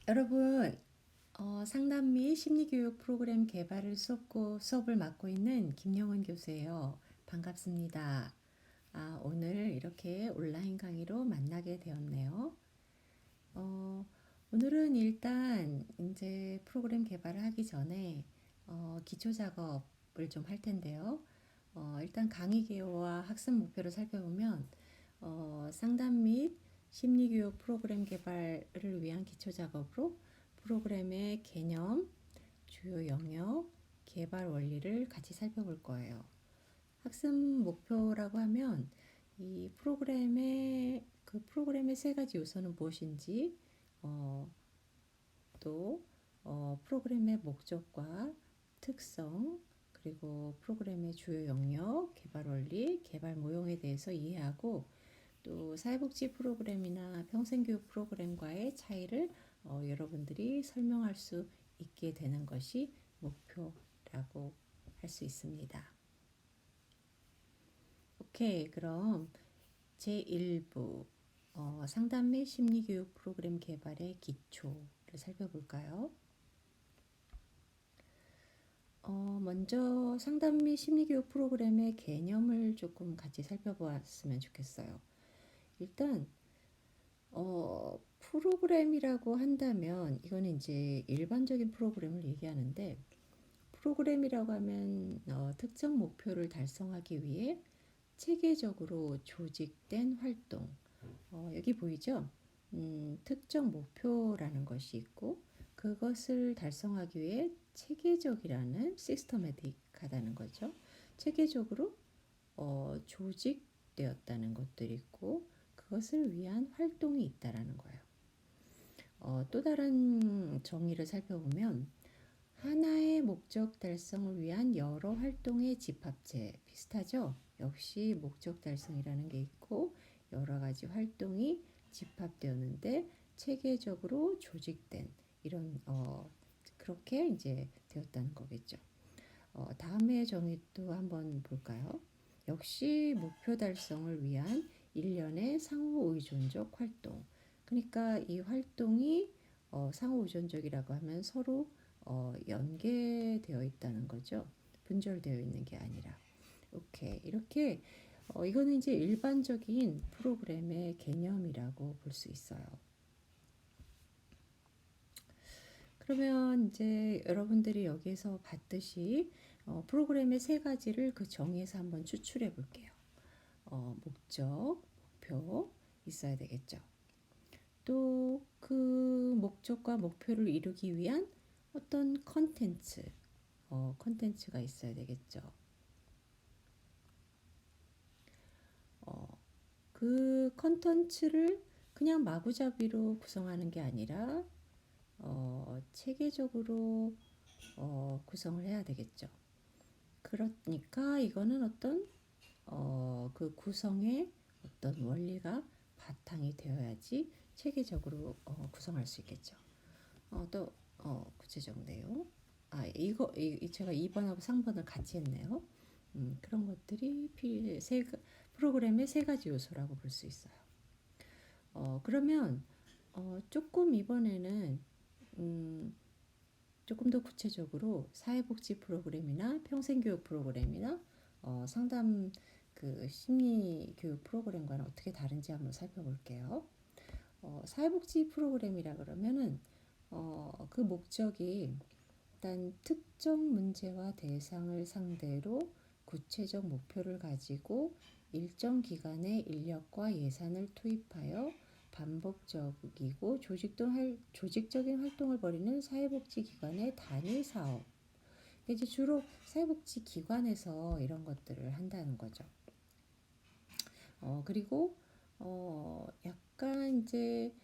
여러분, 상담 및 심리교육 프로그램 개발을 수업을 맡고 있는 김영은 교수예요. 반갑습니다. 오늘 이렇게 온라인 강의로 만나게 되었네요. 오늘은 일단 이제 프로그램 개발을 하기 전에 기초 작업을 좀 할 텐데요. 일단 강의 개요와 학습 목표를 살펴보면 상담 및 심리교육 프로그램 개발을 위한 기초 작업으로 프로그램의 개념, 주요 영역, 개발 원리를 같이 살펴볼 거예요. 학습 목표라고 하면 이 프로그램의 세 가지 요소는 무엇인지, 또 프로그램의 목적과 특성, 그리고 프로그램의 주요 영역, 개발 원리, 개발 모형에 대해서 이해하고, 또 사회복지 프로그램이나 평생교육 프로그램과의 차이를 여러분들이 설명할 수 있게 되는 것이 목표라고 할 수 있습니다. 오케이, 그럼 제1부 상담 및 심리교육 프로그램 개발의 기초를 살펴볼까요? 먼저 상담 및 심리교육 프로그램의 개념을 조금 같이 살펴보았으면 좋겠어요. 일단 프로그램이라고 한다면 이거는 이제 일반적인 프로그램을 얘기하는데, 프로그램이라고 하면 특정 목표를 달성하기 위해 체계적으로 조직된 활동. 여기 보이죠? 특정 목표라는 것이 있고, 그것을 달성하기 위해 체계적이라는 시스터매틱하다는 거죠. 체계적으로 조직되었다는 것들이 있고, 그것을 위한 활동이 있다라는 거예요. 또 다른 정의를 살펴보면 하나의 목적 달성을 위한 여러 활동의 집합체, 비슷하죠? 역시 목적 달성이라는 게 있고 여러 가지 활동이 집합되었는데 체계적으로 조직된 이런 그렇게 이제 되었다는 거겠죠. 다음의 정의도 한번 볼까요? 역시 목표 달성을 위한 일련의 상호 의존적 활동. 그러니까 이 활동이 상호 의존적이라고 하면 서로 연계되어 있다는 거죠. 분절되어 있는 게 아니라. 오케이. 이렇게 이거는 이제 일반적인 프로그램의 개념이라고 볼 수 있어요. 그러면 이제 여러분들이 여기서 봤듯이 프로그램의 세 가지를 그 정의에서 한번 추출해 볼게요. 목적, 목표 있어야 되겠죠. 또 그 목적과 목표를 이루기 위한 어떤 컨텐츠가 있어야 되겠죠. 그 컨텐츠를 그냥 마구잡이로 구성하는 게 아니라 체계적으로 구성을 해야 되겠죠. 그러니까 이거는 어떤 그 구성의 어떤 원리가 바탕이 되어야지 체계적으로 구성할 수 있겠죠. 또 구체적 내용. 제가 2번하고 3번을 같이 했네요. 그런 것들이 프로그램의 세 가지 요소라고 볼 수 있어요. 그러면 조금 이번에는 조금 더 구체적으로 사회복지 프로그램이나 평생교육 프로그램이나 상담 그 심리교육 프로그램과는 어떻게 다른지 한번 살펴볼게요. 사회복지 프로그램이라 그러면은 그 목적이 일단 특정 문제와 대상을 상대로 구체적 목표를 가지고 일정 기간의 인력과 예산을 투입하여 반복적이고 조직적인 활동을 벌이는 사회복지기관의 단위 사업. 이제 주로 사회복지기관에서 이런 것들을 한다는 거죠. 그리고 약간 이제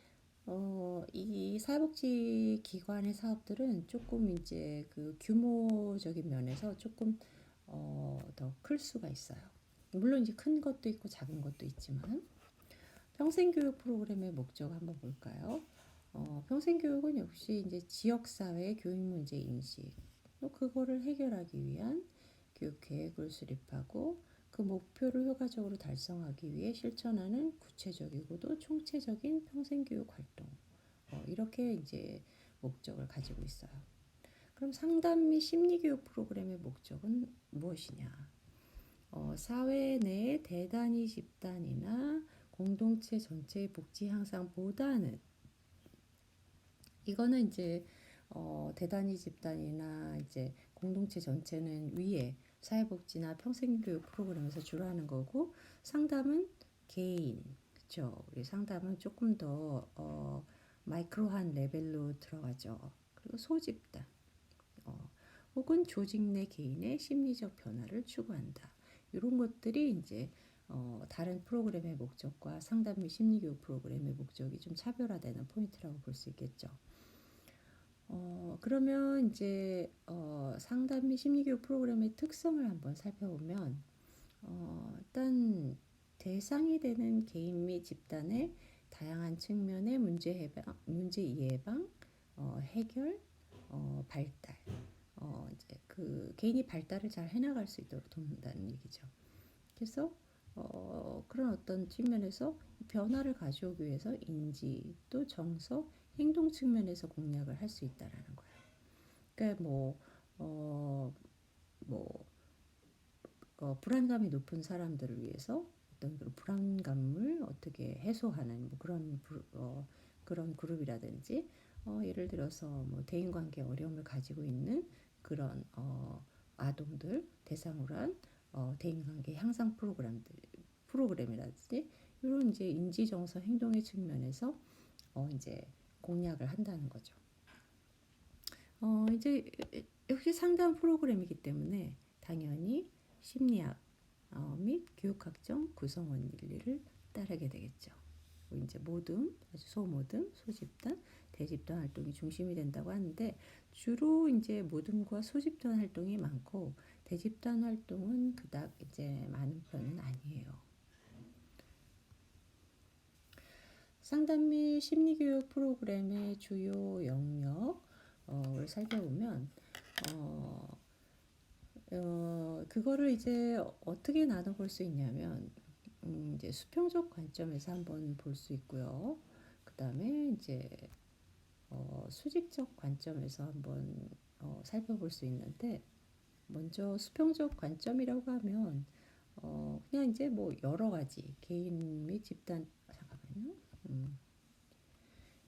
이 사회복지기관의 사업들은 조금 이제 그 규모적인 면에서 조금 더 클 수가 있어요. 물론 이제 큰 것도 있고 작은 것도 있지만, 평생교육 프로그램의 목적 한번 볼까요? 평생교육은 역시 이제 지역사회 교육 문제 인식, 또 그거를 해결하기 위한 교육 계획을 수립하고 그 목표를 효과적으로 달성하기 위해 실천하는 구체적이고도 총체적인 평생교육 활동. 이렇게 이제 목적을 가지고 있어요. 그럼 상담 및 심리교육 프로그램의 목적은 무엇이냐? 사회 내 대단위 집단이나 공동체 전체의 복지 향상보다는 이거는 이제 대단위 집단이나 이제 공동체 전체는 위에 사회복지나 평생교육 프로그램에서 주로 하는 거고 상담은 개인 그렇죠. 우리 상담은 조금 더 마이크로한 레벨로 들어가죠. 그리고 소집단 혹은 조직 내 개인의 심리적 변화를 추구한다. 이런 것들이 이제 다른 프로그램의 목적과 상담 및 심리교육 프로그램의 목적이 좀 차별화되는 포인트라고 볼 수 있겠죠. 그러면 이제 상담 및 심리교육 프로그램의 특성을 한번 살펴보면 일단 대상이 되는 개인 및 집단의 다양한 측면의 문제 예방, 해결, 발달, 이제 그 개인이 발달을 잘 해나갈 수 있도록 돕는다는 얘기죠. 그래서 그런 어떤 측면에서 변화를 가져오기 위해서 인지 또 정서, 행동 측면에서 공략을 할 수 있다라는 거예요. 그러니까 뭐 불안감이 높은 사람들을 위해서 어떤 그런 불안감을 어떻게 해소하는 뭐 그런 그룹이라든지 예를 들어서 뭐 대인관계 어려움을 가지고 있는 그런 아동들 대상으로 한 대인관계 향상 프로그램이라든지 이런 이제 인지 정서 행동의 측면에서 이제 공략을 한다는 거죠. 이제 역시 상담 프로그램이기 때문에 당연히 심리학 및 교육학적 구성원 윤리를 따르게 되겠죠. 이제 모듬, 아주 소모듬, 소집단, 대집단 활동이 중심이 된다고 하는데 주로 이제 모듬과 소집단 활동이 많고 대집단 활동은 그닥 이제 많은 편은 아니에요. 상담 및 심리교육 프로그램의 주요 영역을 살펴보면 그거를 이제 어떻게 나눠볼 수 있냐면 이제 수평적 관점에서 한번 볼 수 있고요. 그 다음에 이제 수직적 관점에서 한번 살펴볼 수 있는데 먼저 수평적 관점이라고 하면 그냥 이제 뭐 여러 가지 개인 및 집단 잠깐만요.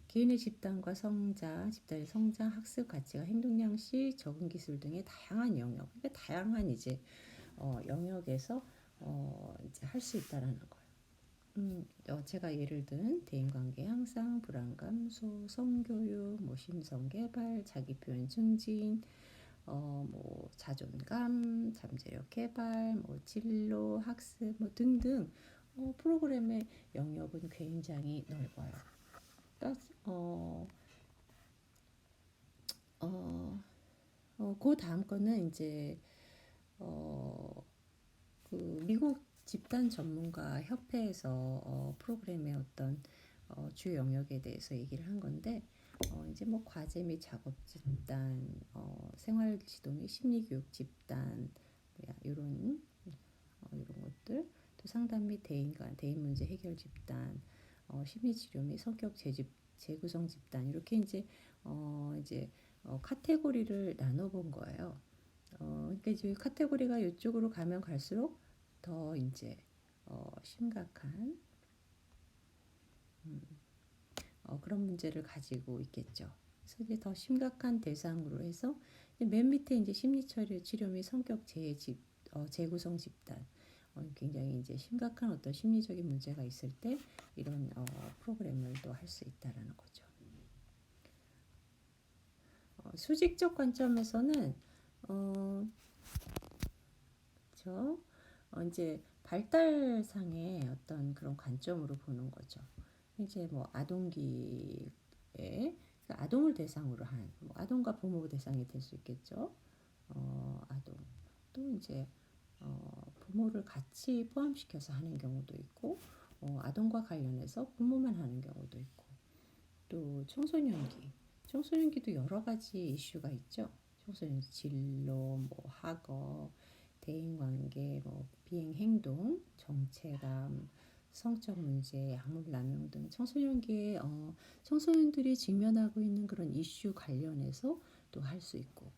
개인의 집단과 집단의 성장, 학습 가치가 행동 양식, 적응 기술 등의 다양한 영역, 그러니까 다양한 이제 영역에서 이제 할 수 있다라는 거예요. 제가 예를 든 대인관계 향상, 불안 감소, 성교육, 뭐 심성 개발, 자기 표현 증진, 뭐 자존감, 잠재력 개발, 뭐 진로, 학습, 뭐 등등 프로그램의 영역은 굉장히 넓어요. 그러니까 그 다음 거는 이제 그 미국 집단 전문가 협회에서 프로그램의 어떤 주요 영역에 대해서 얘기를 한 건데 이제 뭐 과제 및 작업 집단, 생활 지도 및 심리 교육 집단 이런 것들 또 상담 및 대인 문제 해결 집단, 심리 치료 및 성격 재구성 집단 이렇게 이제 카테고리를 나눠본 거예요. 그러니까 이제 카테고리가 이쪽으로 가면 갈수록 더 이제 심각한 그런 문제를 가지고 있겠죠. 그래서 이제 더 심각한 대상으로 해서 맨 밑에 이제 치료 및 성격 재구성 집단 굉장히 이제 심각한 어떤 심리적인 문제가 있을 때 이런 프로그램을 또 할 수 있다라는 거죠. 수직적 관점에서는 그렇죠. 이제 발달상의 어떤 그런 관점으로 보는 거죠. 이제 뭐 아동기에 아동을 대상으로 한뭐 아동과 부모 대상이 될 수 있겠죠. 아동 또 이제 부모를 같이 포함시켜서 하는 경우도 있고 아동과 관련해서 부모만 하는 경우도 있고 또 청소년기도 여러 가지 이슈가 있죠. 청소년 진로, 뭐 학업, 대인관계, 뭐 비행행동, 정체감, 성적 문제, 약물 남용 등 청소년기에 청소년들이 직면하고 있는 그런 이슈 관련해서 또 할 수 있고,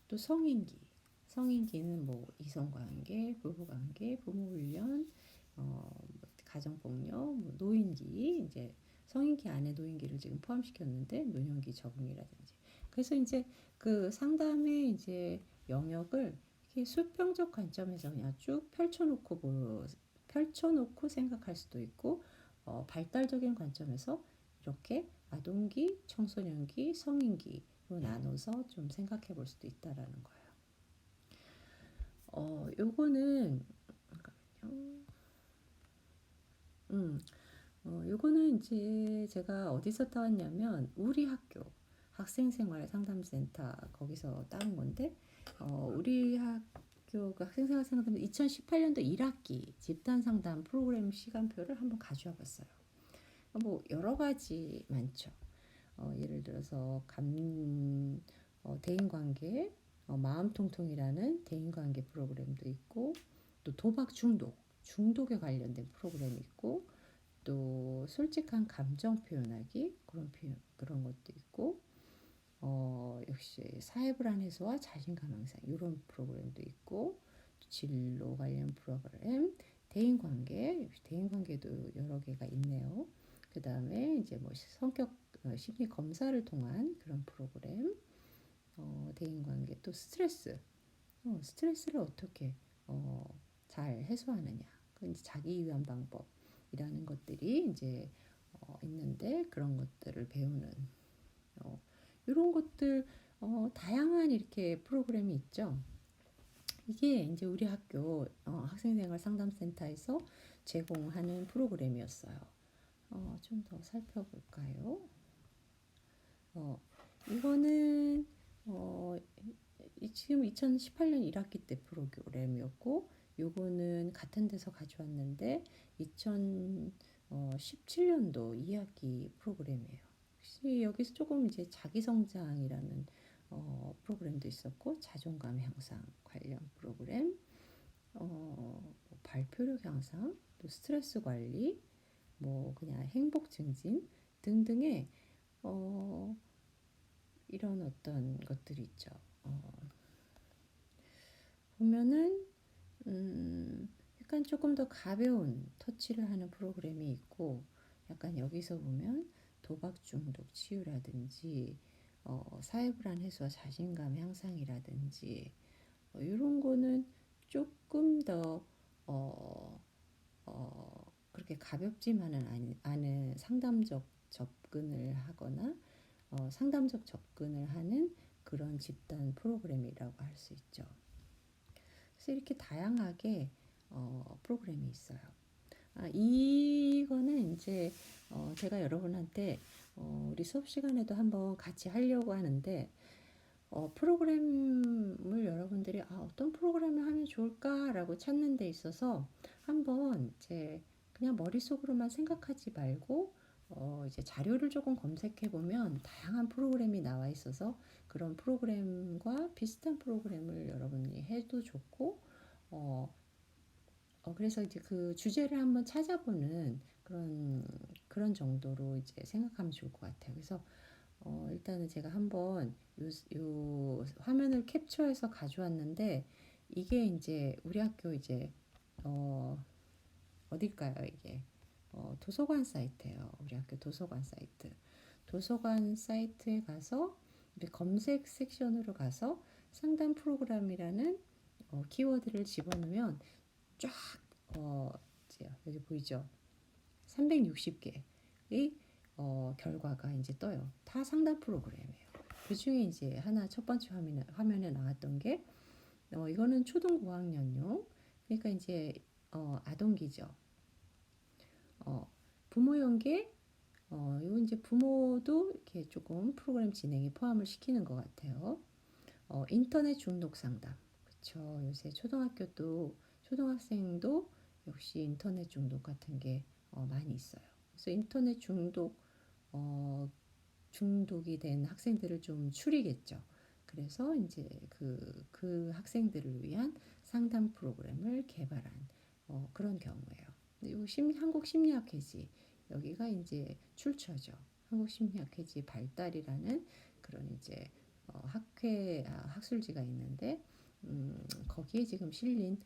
또 성인기는 뭐 이성관계, 부부관계, 부모훈련, 뭐 가정폭력, 뭐 노인기, 이제 성인기 안에 노인기를 지금 포함시켰는데 노년기 적응이라든지. 그래서 이제 그 상담의 이제 영역을 이렇게 수평적 관점에서 그냥 쭉 펼쳐놓고 생각할 수도 있고, 발달적인 관점에서 이렇게 아동기, 청소년기, 성인기로 나눠서 좀 생각해 볼 수도 있다라는 거예요. 요거는 잠깐만요. 음, 요거는 이제 제가 어디서 따왔냐면 우리 학교 학생생활 상담센터 거기서 따온 건데, 우리 학교 그 학생생활 상담 2018년도 1학기 집단 상담 프로그램 시간표를 한번 가져와 봤어요. 뭐 여러 가지 많죠. 예를 들어서 대인관계, 마음통통이라는 대인관계 프로그램도 있고, 또 도박 중독에 관련된 프로그램이 있고, 또 솔직한 감정 표현하기 그런 것도 있고, 역시 사회불안 해소와 자신감 향상 이런 프로그램도 있고, 또 진로 관련 프로그램, 대인관계도 여러 개가 있네요. 그 다음에 이제 뭐 성격 심리 검사를 통한 그런 프로그램, 대인관계, 또 스트레스를 어떻게 어, 잘 해소하느냐, 그 이제 자기 위한 방법이라는 것들이 이제 있는데, 그런 것들을 배우는 이런 것들, 다양한 이렇게 프로그램이 있죠. 이게 이제 우리 학교 학생생활 상담센터에서 제공하는 프로그램이었어요. 좀 더 살펴볼까요? 이거는 어, 지금 2018년 1학기 때 프로그램이었고, 요거는 같은 데서 가져왔는데 2017년도 2학기 프로그램이에요. 혹시 여기서 조금 이제 자기성장이라는 프로그램도 있었고, 자존감 향상 관련 프로그램, 뭐 발표력 향상, 또 스트레스 관리, 뭐 그냥 행복 증진 등등의 어, 이런 어떤 것들이 있죠. 보면은 약간 조금 더 가벼운 터치를 하는 프로그램이 있고, 약간 여기서 보면 도박 중독 치유라든지, 사회불안 해소와 자신감 향상이라든지, 이런 거는 조금 더 어, 그렇게 가볍지만은 않은 상담적 접근을 하거나, 상담적 접근을 하는 그런 집단 프로그램이라고 할 수 있죠. 그래서 이렇게 다양하게 프로그램이 있어요. 이거는 이제 제가 여러분한테 우리 수업 시간에도 한번 같이 하려고 하는데, 프로그램을 여러분들이 어떤 프로그램을 하면 좋을까라고 찾는 데 있어서 한번 이제 그냥 머릿속으로만 생각하지 말고, 이제 자료를 조금 검색해 보면 다양한 프로그램이 나와 있어서 그런 프로그램과 비슷한 프로그램을 여러분이 해도 좋고, 어, 그래서 이제 그 주제를 한번 찾아보는 그런 정도로 이제 생각하면 좋을 것 같아요. 그래서 일단은 제가 한번 요 화면을 캡처해서 가져왔는데, 이게 이제 우리 학교 이제 어, 어딜까요, 이게? 도서관 사이트예요. 우리 학교 도서관 사이트. 도서관 사이트에 가서 우리 검색 섹션으로 가서 상담 프로그램이라는 키워드를 집어넣으면 쫙 여기 보이죠? 360개의 결과가 이제 떠요. 다 상담 프로그램이에요. 그 중에 이제 하나 첫 번째 화면에 나왔던 게, 이거는 초등 고학년용, 그러니까 이제 아동기죠. 부모 연계, 이거 이제 부모도 이렇게 조금 프로그램 진행에 포함을 시키는 것 같아요. 인터넷 중독 상담. 그쵸. 요새 초등학생도 역시 인터넷 중독 같은 게 많이 있어요. 그래서 인터넷 중독이 된 학생들을 좀 줄이겠죠. 그래서 이제 그 학생들을 위한 상담 프로그램을 개발한 그런 경우예요. 요 한국 심리학회지 여기가 이제 출처죠. 한국 심리학회지 발달이라는 그런 이제 학술지가 있는데 거기에 지금 실린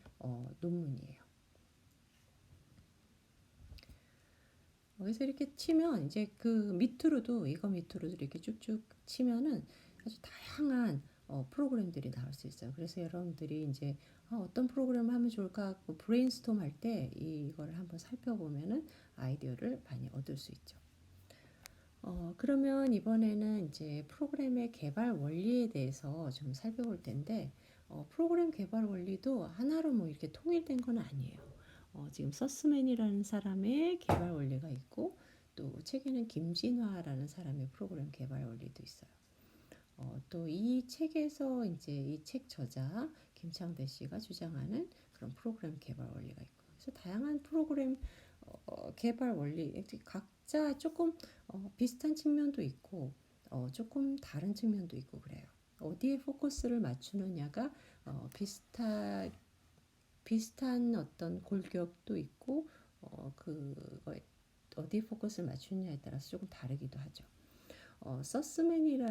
논문이에요. 그래서 이렇게 치면 이제 그 밑으로도 이거 밑으로도 이렇게 쭉쭉 치면은 아주 다양한 프로그램들이 나올 수 있어요. 그래서 여러분들이 이제 어떤 프로그램을 하면 좋을까 브레인스톰 할 때 이거를 한번 살펴보면은 아이디어를 많이 얻을 수 있죠. 그러면 이번에는 이제 프로그램의 개발 원리에 대해서 좀 살펴볼 텐데, 프로그램 개발 원리도 하나로 뭐 이렇게 통일된 건 아니에요. 지금 서스맨이라는 사람의 개발 원리가 있고, 또 책에는 김진화라는 사람의 프로그램 개발 원리도 있어요. 또 이 책에서 이제 이 책 저자 김창대 씨가 주장하는 그런 프로그램 개발 원리가 있고, 그래서 다양한 프로그램 개발 원리 각자 조금 비슷한 측면도 있고 조금 다른 측면도 있고 그래요. 어디에 포커스를 맞추느냐가 비슷한 어떤 골격도 있고 그거에 어디에 포커스를 맞추느냐에 따라서 조금 다르기도 하죠. 서스맨의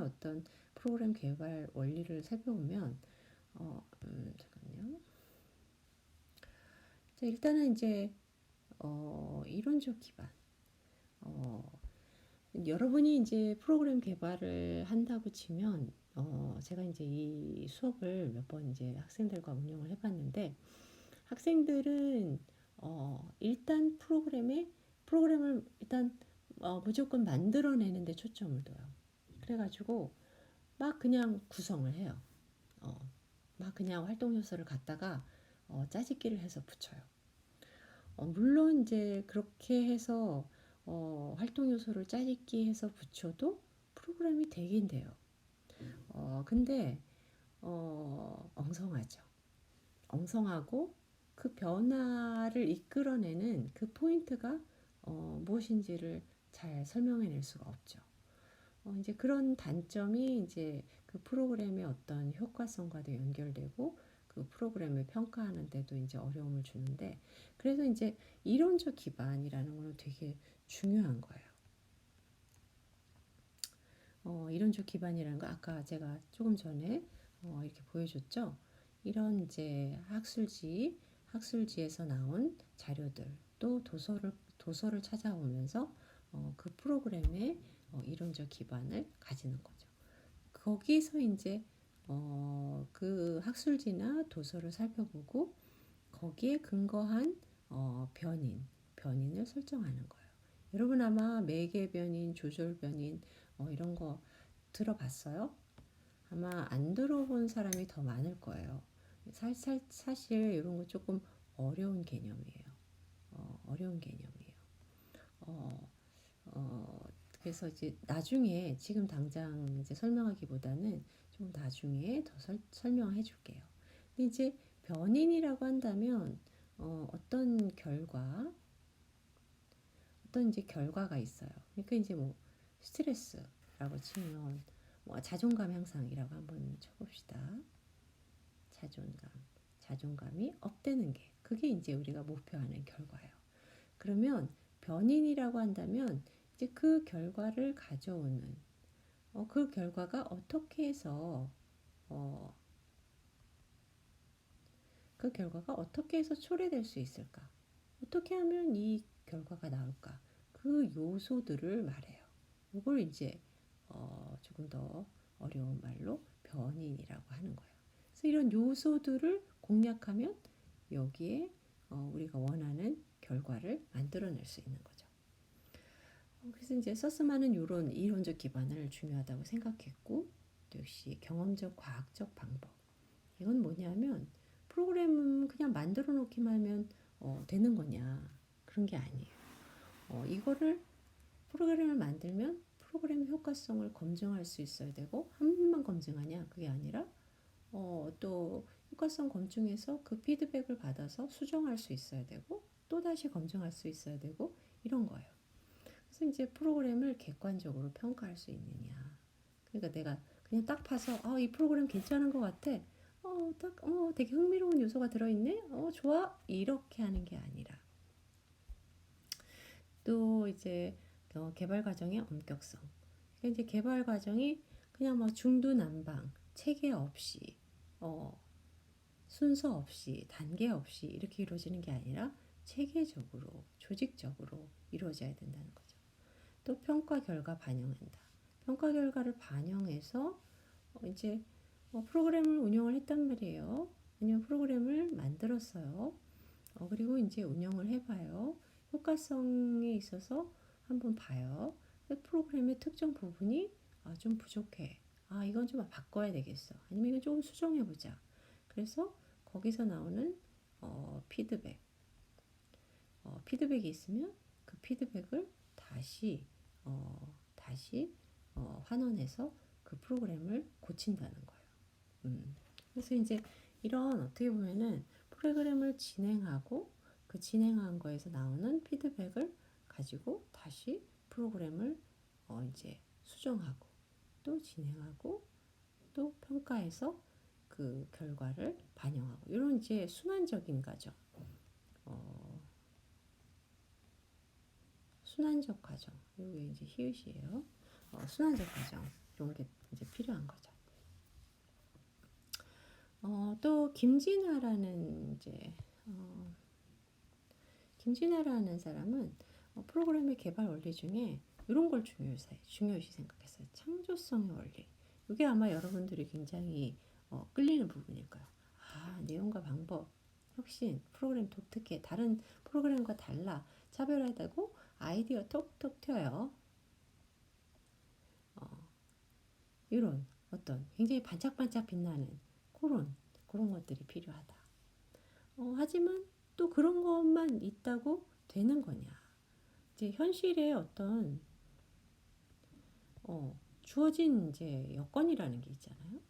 어떤 프로그램 개발 원리를 살펴보면 잠깐만요. 자, 일단은 이제 이론적 기반. 여러분이 이제 프로그램 개발을 한다고 치면 제가 이제 이 수업을 몇 번 이제 학생들과 운영을 해봤는데 학생들은 일단 프로그램을 일단 무조건 만들어내는데 초점을 둬요. 그래가지고 막 그냥 구성을 해요. 막 그냥 활동 요소를 갖다가 짜집기를 해서 붙여요. 물론 이제 그렇게 해서 활동 요소를 짜집기 해서 붙여도 프로그램이 되긴 돼요. 근데 엉성하죠. 엉성하고 그 변화를 이끌어내는 그 포인트가 무엇인지를 잘 설명해낼 수가 없죠. 이제 그런 단점이 이제 그 프로그램의 어떤 효과성과도 연결되고 그 프로그램을 평가하는 데도 이제 어려움을 주는데 그래서 이제 이론적 기반이라는 거는 되게 중요한 거예요. 이론적 기반이라는 거 아까 제가 조금 전에 이렇게 보여줬죠. 이런 이제 학술지에서 나온 자료들 또 도서를 찾아오면서 그 프로그램의 이론적 기반을 가지는 거죠. 거기서 이제 그 학술지나 도서를 살펴보고 거기에 근거한 변인을 설정하는 거예요. 여러분 아마 매개 변인, 조절 변인 이런 거 들어봤어요? 아마 안 들어본 사람이 더 많을 거예요. 사실 이런 거 조금 어려운 개념이에요. 어려운 개념이에요. 어, 그래서 이제 나중에 지금 당장 이제 설명하기보다는 좀 나중에 더 설명해 줄게요. 근데 이제 변인이라고 한다면 어떤 이제 결과가 있어요. 그러니까 이제 뭐 스트레스라고 치면 뭐 자존감 향상이라고 한번 쳐봅시다. 자존감이 업되는 게 그게 이제 우리가 목표하는 결과예요. 그러면 변인이라고 한다면 이제 그 결과를 가져오는 그 결과가 어떻게 해서 어, 그 결과가 어떻게 해서 초래될 수 있을까? 어떻게 하면 이 결과가 나올까? 그 요소들을 말해요. 이걸 이제 조금 더 어려운 말로 변인이라고 하는 거예요. 그래서 이런 요소들을 공략하면 여기에 우리가 원하는 결과를 만들어낼 수 있는 거죠. 그래서 이제 서스만은 이런 이론적 기반을 중요하다고 생각했고 또 역시 경험적 과학적 방법 이건 뭐냐면 프로그램은 그냥 만들어 놓기만 하면 되는 거냐 그런 게 아니에요. 이거를 프로그램을 만들면 프로그램의 효과성을 검증할 수 있어야 되고 한 번만 검증하냐 그게 아니라 또 효과성 검증해서 그 피드백을 받아서 수정할 수 있어야 되고 또다시 검증할 수 있어야 되고 이런 거예요. 그래서 이제 프로그램을 객관적으로 평가할 수 있느냐. 그러니까 내가 그냥 딱 봐서 이 프로그램 괜찮은 것 같아. 되게 흥미로운 요소가 들어있네. 좋아. 이렇게 하는 게 아니라 또 이제 개발 과정의 엄격성. 그러니까 이제 개발 과정이 그냥 막 중두난방, 체계 없이, 어, 순서 없이, 단계 없이 이렇게 이루어지는 게 아니라 체계적으로, 조직적으로 이루어져야 된다는 거죠. 또 평가 결과 반영한다. 평가 결과를 반영해서 이제 프로그램을 운영을 했단 말이에요. 아니면 프로그램을 만들었어요. 그리고 이제 운영을 해봐요. 효과성에 있어서 한번 봐요. 프로그램의 특정 부분이 좀 부족해. 이건 좀 바꿔야 되겠어. 아니면 이건 조금 수정해보자. 그래서 거기서 나오는 피드백, 피드백이 있으면 그 피드백을 다시 환원해서 그 프로그램을 고친다는 거예요. 그래서 이제 이런 어떻게 보면은 프로그램을 진행하고 그 진행한 거에서 나오는 피드백을 가지고 다시 프로그램을 이제 수정하고 또 진행하고 또 평가해서 그 결과를 반영하고 이런 이제 순환적인 과정, 어, 순환적 과정. 이게 이제 히읗이에요. 순환적 과정 이런 게 이제 필요한 거죠. 또 김진아라는 이제 김진아라는 사람은 프로그램의 개발 원리 중에 이런 걸 중요시 생각했어요. 창조성의 원리. 이게 아마 여러분들이 굉장히 끌리는 부분일 거예요. 내용과 방법, 혁신, 프로그램 독특해. 다른 프로그램과 달라. 차별화되고 아이디어 톡톡 튀어요. 이런 어떤 굉장히 반짝반짝 빛나는 그런 것들이 필요하다. 하지만 또 그런 것만 있다고 되는 거냐? 이제 현실의 어떤 주어진 이제 여건이라는 게 있잖아요.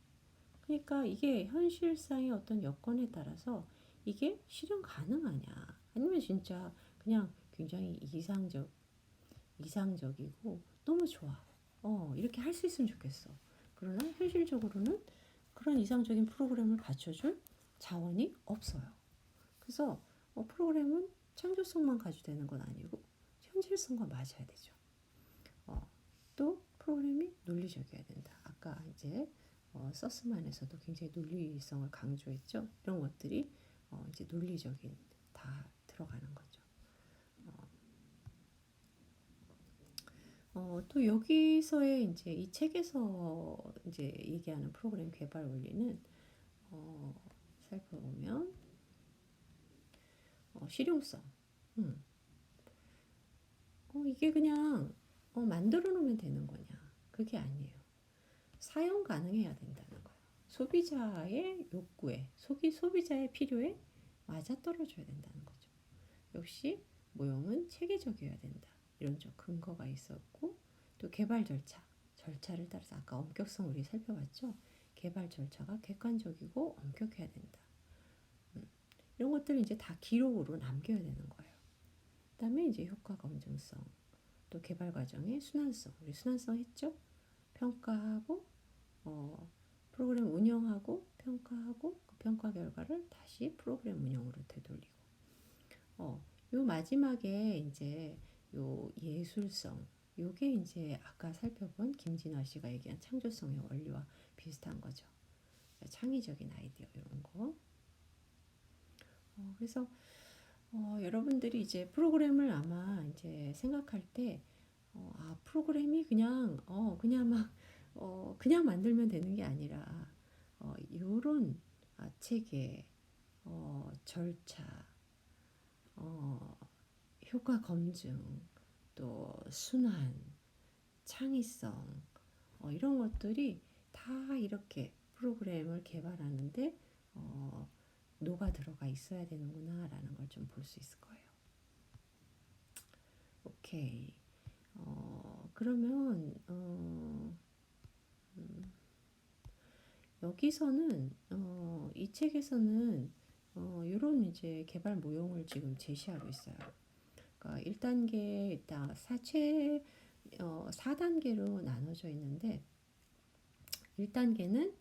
그러니까 이게 현실상의 어떤 여건에 따라서 이게 실현 가능하냐? 아니면 진짜 그냥 굉장히 이상적이고 너무 좋아. 이렇게 할 수 있으면 좋겠어. 그러나 현실적으로는 그런 이상적인 프로그램을 받쳐줄 자원이 없어요. 그래서 프로그램은 창조성만 가지고 되는 건 아니고 현실성과 맞아야 되죠. 또 프로그램이 논리적이어야 된다. 아까 이제 서스만에서도 굉장히 논리성을 강조했죠. 이런 것들이 이제 논리적인 다 들어가는 거죠. 또 여기서의 이제 이 책에서 이제 얘기하는 프로그램 개발 원리는 어, 살펴보면 실용성. 음. 이게 그냥 만들어 놓으면 되는 거냐? 그게 아니에요. 사용 가능해야 된다는 거예요. 소비자의 욕구에, 소비자의 필요에 맞아떨어져야 된다는 거죠. 역시 모형은 체계적이어야 된다. 이런 좀 근거가 있었고 또 개발 절차를 따라서 아까 엄격성 우리 살펴봤죠. 개발 절차가 객관적이고 엄격해야 된다. 이런 것들을 이제 다 기록으로 남겨야 되는 거예요. 그다음에 이제 효과 검증성, 또 개발 과정의 순환성, 우리 순환성 했죠? 평가하고 프로그램 운영하고 평가하고 그 평가 결과를 다시 프로그램 운영으로 되돌리고 요 마지막에 이제 요 예술성 요게 이제 아까 살펴본 김진아 씨가 얘기한 창조성의 원리와 비슷한 거죠. 창의적인 아이디어 이런 거. 그래서 여러분들이 이제 프로그램을 아마 이제 생각할 때 프로그램이 그냥 막 그냥 만들면 되는 게 아니라 요런 체계, 절차, 어, 효과 검증, 또 순환, 창의성 이런 것들이 다 이렇게 프로그램을 개발하는데 녹아 들어가 있어야 되는구나라는 걸 좀 볼 수 있을 거예요. 오케이. 그러면 여기서는 이 책에서는 이런 이제 개발 모형을 지금 제시하고 있어요. 그러니까 1단계 일단 4단계로 나눠져 있는데 1단계는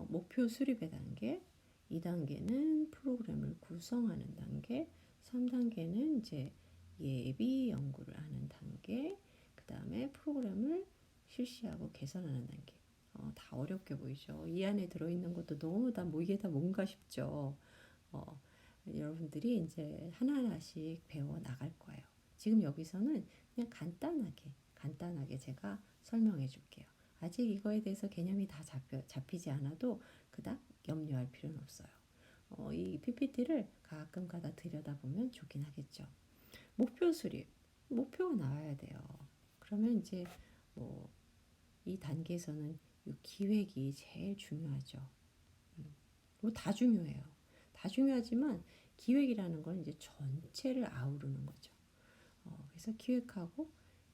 목표 수립의 단계, 2단계는 프로그램을 구성하는 단계, 3단계는 이제 예비 연구를 하는 단계, 그 다음에 프로그램을 실시하고 개선하는 단계. 다 어렵게 보이죠. 이 안에 들어있는 것도 너무 다 뭐 이게 다 뭔가 싶죠. 어, 여러분들이 이제 하나하나씩 배워 나갈 거예요. 지금 여기서는 그냥 간단하게 제가 설명해 줄게요. 아직 이거에 대해서 개념이 다 잡히지 않아도 그닥 염려할 필요는 없어요. 이 PPT를 가끔 가다 들여다보면 좋긴 하겠죠. 목표 수립, 목표가 나와야 돼요. 그러면 이제 뭐 이 단계에서는 이 기획이 제일 중요하죠. 뭐 다 중요해요. 다 중요하지만 기획이라는 건 이제 전체를 아우르는 거죠. 그래서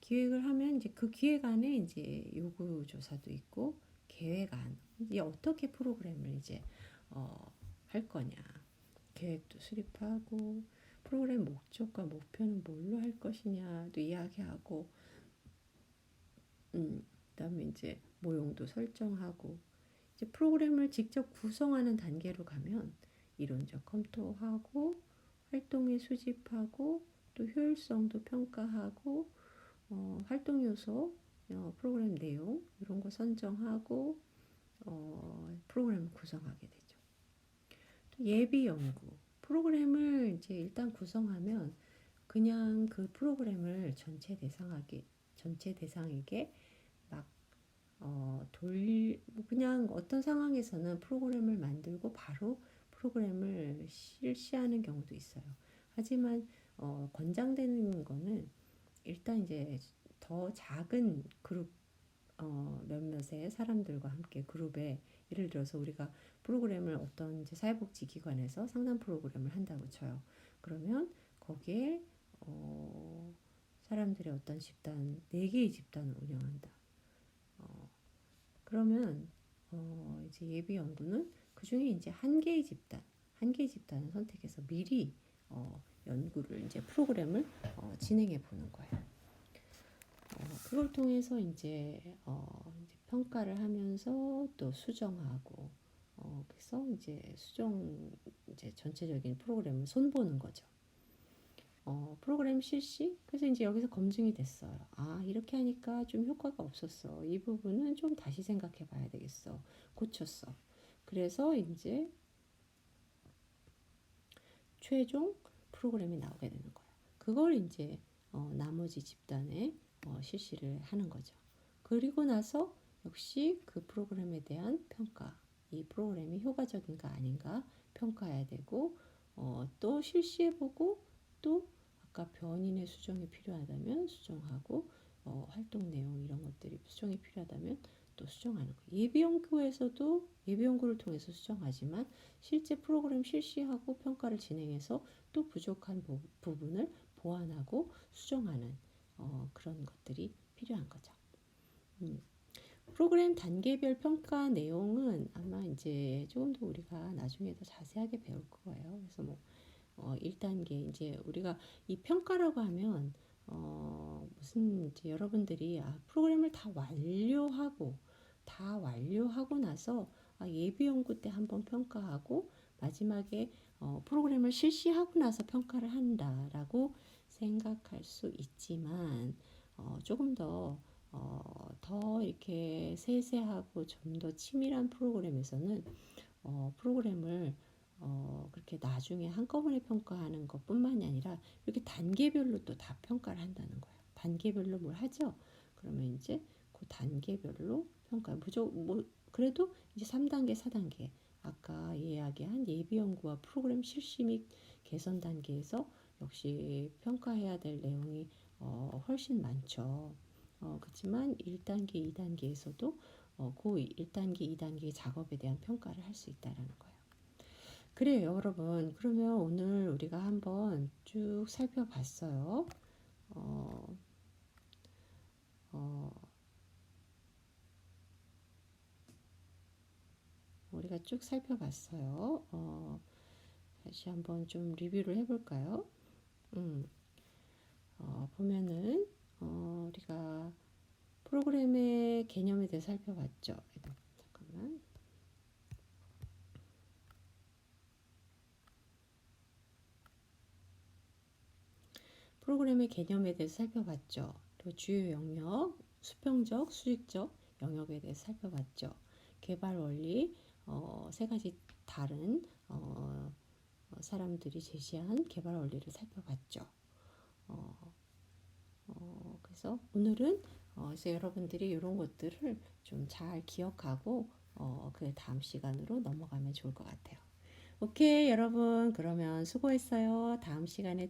기획을 하면 이제 그 기획 안에 이제 요구 조사도 있고 계획안 이제 어떻게 프로그램을 이제 할 거냐 계획도 수립하고 프로그램 목적과 목표는 뭘로 할 것이냐도 이야기하고 그다음에 이제 모형도 설정하고 이제 프로그램을 직접 구성하는 단계로 가면 이론적 검토하고 활동에 수집하고 또 효율성도 평가하고 활동 요소, 프로그램 내용 이런 거 선정하고 프로그램을 구성하게 되죠. 또 예비 연구 프로그램을 이제 일단 구성하면 그냥 그 프로그램을 전체 대상에게 막 그냥 어떤 상황에서는 프로그램을 만들고 바로 프로그램을 실시하는 경우도 있어요. 하지만 권장되는 거는 일단 이제 더 작은 그룹 몇몇의 사람들과 함께 그룹에 예를 들어서 우리가 프로그램을 어떤 이제 사회복지기관에서 상담 프로그램을 한다고 쳐요. 그러면 거기에 사람들의 어떤 집단, 4개의 집단을 운영한다. 그러면 이제 예비 연구는 그 중에 이제 한 개의 집단을 선택해서 미리 연구를 이제 프로그램을 진행해 보는 거예요. 그걸 통해서 이제 평가를 하면서 또 수정하고 그래서 이제 이제 전체적인 프로그램을 손보는 거죠. 프로그램 실시? 그래서 이제 여기서 검증이 됐어요. 아, 이렇게 하니까 좀 효과가 없었어. 이 부분은 좀 다시 생각해 봐야 되겠어. 고쳤어. 그래서 이제 최종 프로그램이 나오게 되는 거예요. 그걸 이제 나머지 집단에 실시를 하는 거죠. 그리고 나서 역시 그 프로그램에 대한 평가, 이 프로그램이 효과적인가 아닌가 평가해야 되고 또 실시해보고 또 아까 변인의 수정이 필요하다면 수정하고 활동 내용 이런 것들이 수정이 필요하다면 또 수정하는 거예요. 예비 연구를 통해서 수정하지만 실제 프로그램 실시하고 평가를 진행해서 또 부족한 부분을 보완하고 수정하는 그런 것들이 필요한 거죠. 프로그램 단계별 평가 내용은 아마 이제 조금 더 우리가 나중에 더 자세하게 배울 거예요. 그래서 뭐 1단계 이제 우리가 이 평가라고 하면 무슨 이제 여러분들이 프로그램을 다 완료하고 나서 예비 연구 때 한번 평가하고 마지막에 프로그램을 실시하고 나서 평가를 한다라고 생각할 수 있지만 조금 더 이렇게 세세하고 좀 더 치밀한 프로그램에서는 프로그램을 그렇게 나중에 한꺼번에 평가하는 것뿐만이 아니라 이렇게 단계별로 또 다 평가를 한다는 거예요. 단계별로 뭘 하죠? 그러면 이제 그 단계별로 평가 뭐 그래도 이제 3단계, 4단계 아까 이야기한 예비 연구와 프로그램 실시 및 개선 단계에서 역시 평가해야 될 내용이 훨씬 많죠. 그렇지만 1단계, 2단계에서도 그 1단계, 2단계 작업에 대한 평가를 할 수 있다라는 거예요. 그래요, 여러분. 그러면 오늘 우리가 한번 쭉 살펴봤어요. 어, 어, 우리가 쭉 살펴봤어요. 다시 한번 좀 리뷰를 해볼까요? 보면은 우리가 프로그램의 개념에 대해서 살펴봤죠. 잠깐만. 개념에 대해서 살펴봤죠. 그리고 주요 영역, 수평적, 수직적 영역에 대해서 살펴봤죠. 개발 원리, 세 가지 다른 사람들이 제시한 개발 원리를 살펴봤죠. 그래서 오늘은 그래서 여러분들이 이런 것들을 좀 잘 기억하고 그 다음 시간으로 넘어가면 좋을 것 같아요. 오케이, 여러분. 그러면 수고했어요. 다음 시간에 또